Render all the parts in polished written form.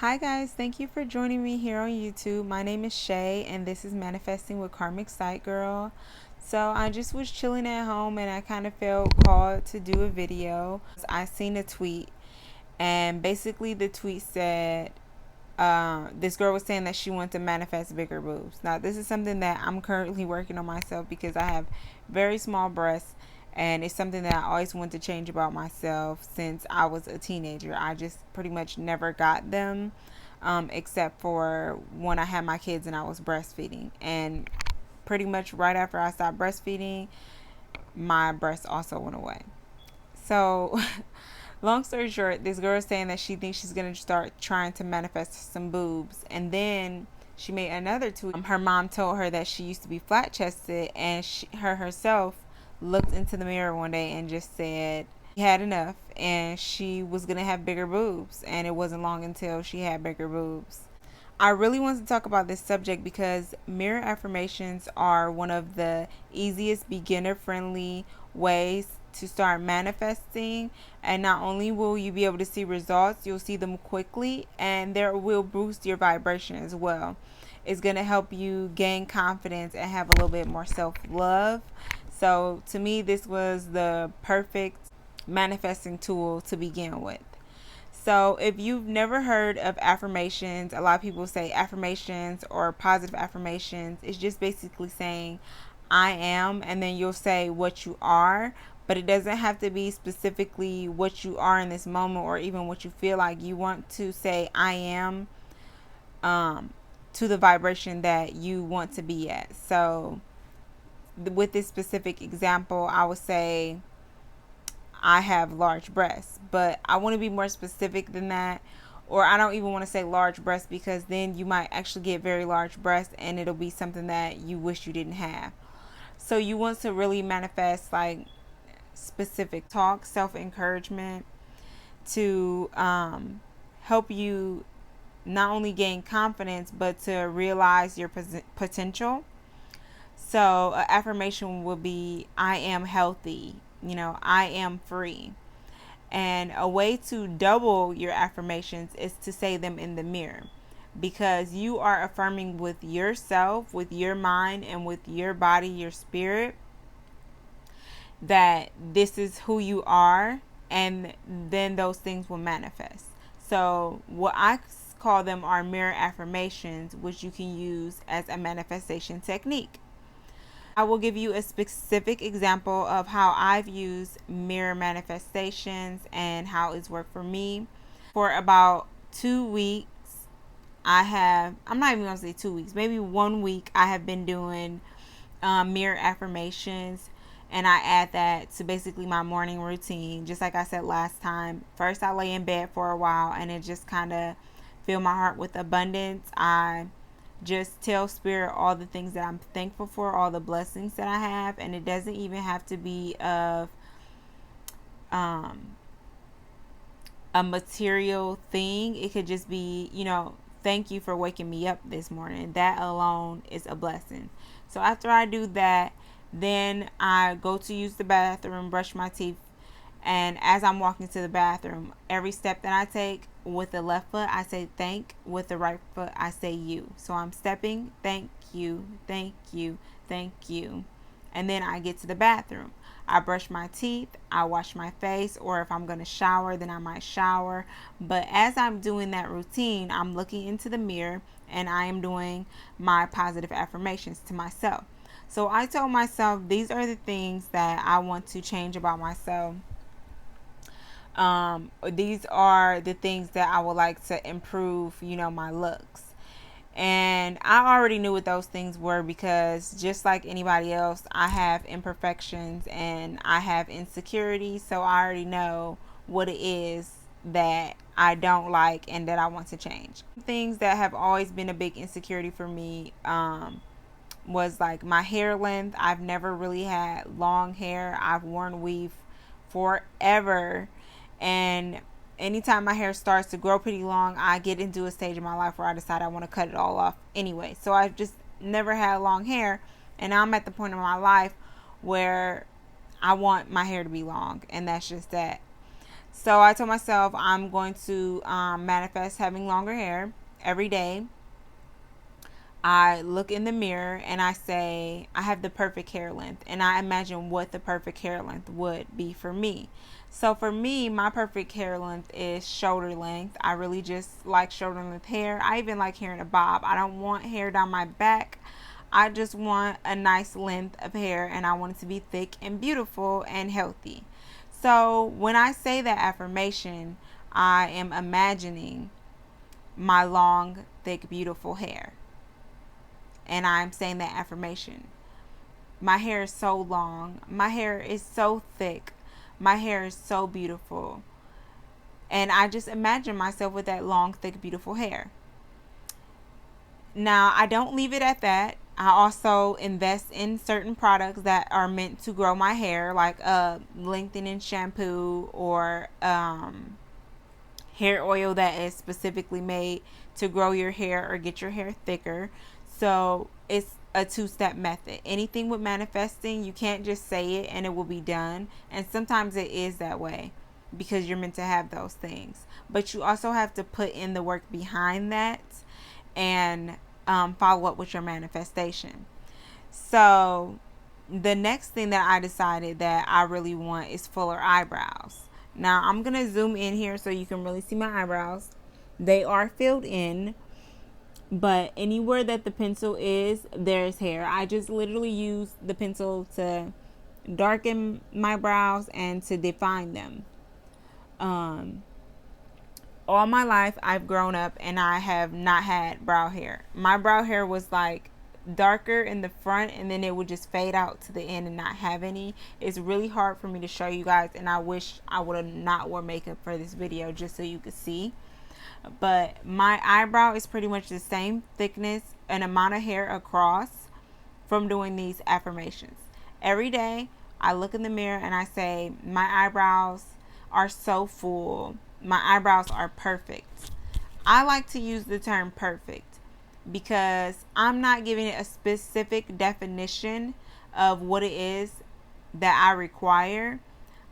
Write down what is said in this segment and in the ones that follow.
Hi guys, thank you for joining me here on YouTube. My name is Shay and this is Manifesting with Karmic Sight Girl. So I just was chilling at home and I kind of felt called to do a video. I seen a tweet and basically the tweet said this girl was saying that she wanted to manifest bigger boobs. Now this is something that I'm currently working on myself because I have very small breasts, and it's something that I always wanted to change about myself since I was a teenager. I just pretty much never got them, except for when I had my kids and I was breastfeeding. And pretty much right after I stopped breastfeeding, my breasts also went away. So long story short, this girl is saying that she thinks she's going to start trying to manifest some boobs. And then she made another tweet. Her mom told her that she used to be flat chested, and her herself looked into the mirror one day and just said she had enough and she was going to have bigger boobs. And it wasn't long until she had bigger boobs. I really want to talk about this subject because mirror affirmations are one of the easiest beginner friendly ways to start manifesting, and not only will you be able to see results, you'll see them quickly, and there will boost your vibration as well. It's going to help you gain confidence and have a little bit more self-love. So to me, this was the perfect manifesting tool to begin with. So if you've never heard of affirmations, a lot of people say affirmations or positive affirmations. It's just basically saying I am, and then you'll say what you are, but it doesn't have to be specifically what you are in this moment or even what you feel like. You want to say I am to the vibration that you want to be at. So with this specific example, I would say I have large breasts, but I want to be more specific than that. Or I don't even want to say large breasts, because then you might actually get very large breasts and it'll be something that you wish you didn't have. So you want to really manifest like specific talk, self-encouragement to help you not only gain confidence but to realize your potential. So an affirmation will be I am healthy, I am free. And a way to double your affirmations is to say them in the mirror, because you are affirming with yourself, with your mind, and with your body, your spirit, that this is who you are, and then those things will manifest. So what I call them are mirror affirmations, which you can use as a manifestation technique. I will give you a specific example of how I've used mirror manifestations and how it's worked for me. For about 2 weeks, I'm not even going to say 2 weeks, maybe 1 week, I have been doing mirror affirmations. And I add that to basically my morning routine. Just like I said last time, first I lay in bed for a while and it just kind of fill my heart with abundance. I just tell spirit all the things that I'm thankful for, all the blessings that I have, and it doesn't even have to be of a material thing. It could just be, thank you for waking me up this morning. That alone is a blessing. So after I do that, then I go to use the bathroom, brush my teeth, and as I'm walking to the bathroom, every step that I take, with the left foot I say thank, with the right foot I say you. So I'm stepping, thank you, thank you, thank you. And then I get to the bathroom. I brush my teeth, I wash my face, or if I'm going to shower, then I might shower. But as I'm doing that routine, I'm looking into the mirror and I am doing my positive affirmations to myself. So I told myself these are the things that I want to change about myself. These are the things that I would like to improve, my looks. And I already knew what those things were, because just like anybody else, I have imperfections and I have insecurities. So I already know what it is that I don't like and that I want to change. Things that have always been a big insecurity for me was like my hair length. I've never really had long hair. I've worn weave forever. And anytime my hair starts to grow pretty long, I get into a stage in my life where I decide I want to cut it all off anyway. So I've just never had long hair. And now I'm at the point in my life where I want my hair to be long. And that's just that. So I told myself I'm going to manifest having longer hair every day. I look in the mirror and I say, I have the perfect hair length. And I imagine what the perfect hair length would be for me. So for me, my perfect hair length is shoulder length. I really just like shoulder length hair. I even like hair in a bob. I don't want hair down my back. I just want a nice length of hair, and I want it to be thick and beautiful and healthy. So when I say that affirmation, I am imagining my long, thick, beautiful hair. And I'm saying that affirmation. My hair is so long. My hair is so thick. My hair is so beautiful. And I just imagine myself with that long, thick, beautiful hair. Now, I don't leave it at that. I also invest in certain products that are meant to grow my hair, like lengthening shampoo or hair oil that is specifically made to grow your hair or get your hair thicker. So it's a two-step method. Anything with manifesting, you can't just say it and it will be done. And sometimes it is that way because you're meant to have those things. But you also have to put in the work behind that and follow up with your manifestation. So the next thing that I decided that I really want is fuller eyebrows. Now I'm going to zoom in here so you can really see my eyebrows. They are filled in, but anywhere that the pencil is, there's hair. I just literally use the pencil to darken my brows and to define them. All my life I've grown up and I have not had brow hair. My brow hair was like darker in the front and then it would just fade out to the end and not have any. It's really hard for me to show you guys, and I wish I would have not wore makeup for this video just so you could see. But my eyebrow is pretty much the same thickness and amount of hair across from doing these affirmations. Every day I look in the mirror and I say, my eyebrows are so full. My eyebrows are perfect. I like to use the term perfect because I'm not giving it a specific definition of what it is that I require.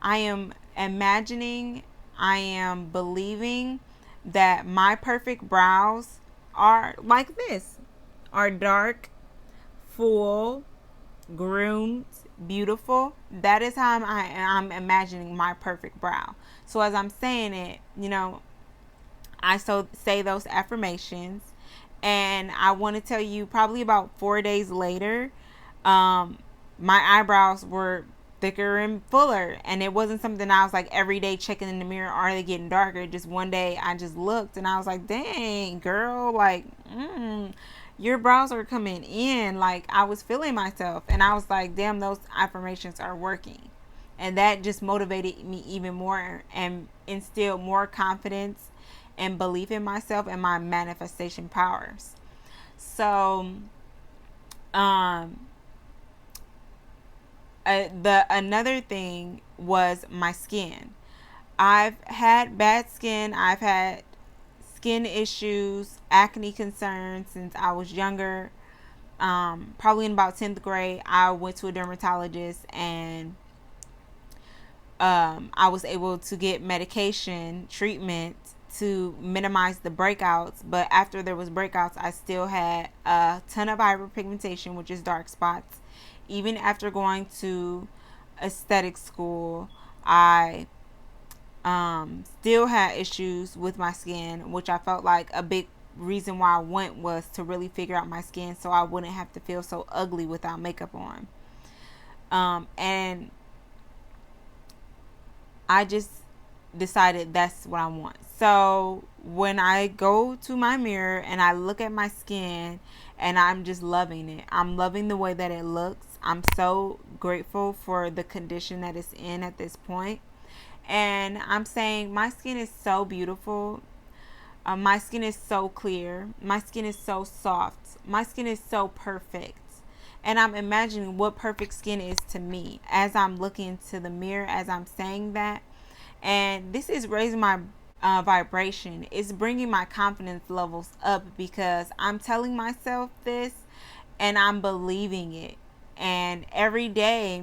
I am imagining, I am believing that my perfect brows are like this, are dark, full, groomed, beautiful. That is how I'm imagining my perfect brow. So as I'm saying it, I say those affirmations, and I want to tell you, probably about 4 days later, my eyebrows were thicker and fuller, and it wasn't something I was like every day checking in the mirror, are they getting darker? Just one day I just looked and I was like, dang girl, like your brows are coming in. Like, I was feeling myself and I was like, damn, those affirmations are working. And that just motivated me even more and instilled more confidence and belief in myself and my manifestation powers. So another thing was my skin. I've had bad skin. I've had skin issues, acne concerns since I was younger. Probably in about 10th grade, I went to a dermatologist and I was able to get medication treatment to minimize the breakouts. But after there was breakouts, I still had a ton of hyperpigmentation, which is dark spots. Even after going to aesthetic school, I still had issues with my skin, which I felt like a big reason why I went was to really figure out my skin so I wouldn't have to feel so ugly without makeup on. And I just decided that's what I want. So when I go to my mirror and I look at my skin and I'm just loving it, I'm loving the way that it looks. I'm so grateful for the condition that it's in at this point. And I'm saying my skin is so beautiful. My skin is so clear. My skin is so soft. My skin is so perfect. And I'm imagining what perfect skin is to me as I'm looking into the mirror, as I'm saying that. And this is raising my vibration. It's bringing my confidence levels up because I'm telling myself this and I'm believing it. And every day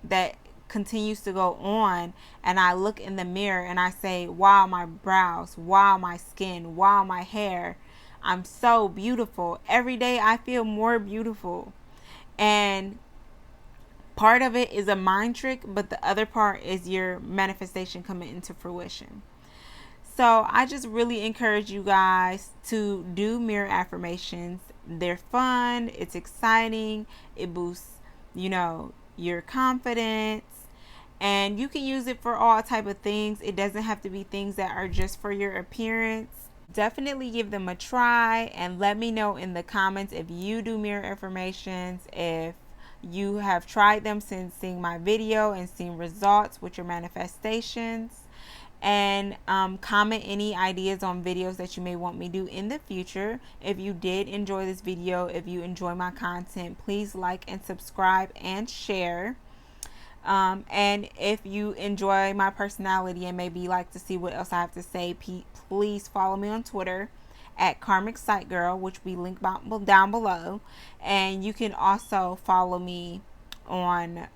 that continues to go on, and I look in the mirror and I say, wow, my brows, wow, my skin, wow, my hair, I'm so beautiful. Every day I feel more beautiful. And part of it is a mind trick, but the other part is your manifestation coming into fruition. So I just really encourage you guys to do mirror affirmations. They're fun, it's exciting, it boosts, your confidence, and you can use it for all type of things. It doesn't have to be things that are just for your appearance. Definitely give them a try and let me know in the comments if you do mirror affirmations, if you have tried them since seeing my video and seen results with your manifestations. And comment any ideas on videos that you may want me to do in the future. If you did enjoy this video, if you enjoy my content, please like and subscribe and share. And if you enjoy my personality and maybe like to see what else I have to say, please follow me on Twitter at Karmic Sight Girl, which we link down below. And you can also follow me on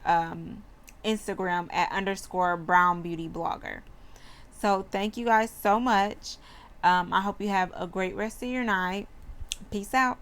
Instagram at _Brown Beauty Blogger. So thank you guys so much. I hope you have a great rest of your night. Peace out.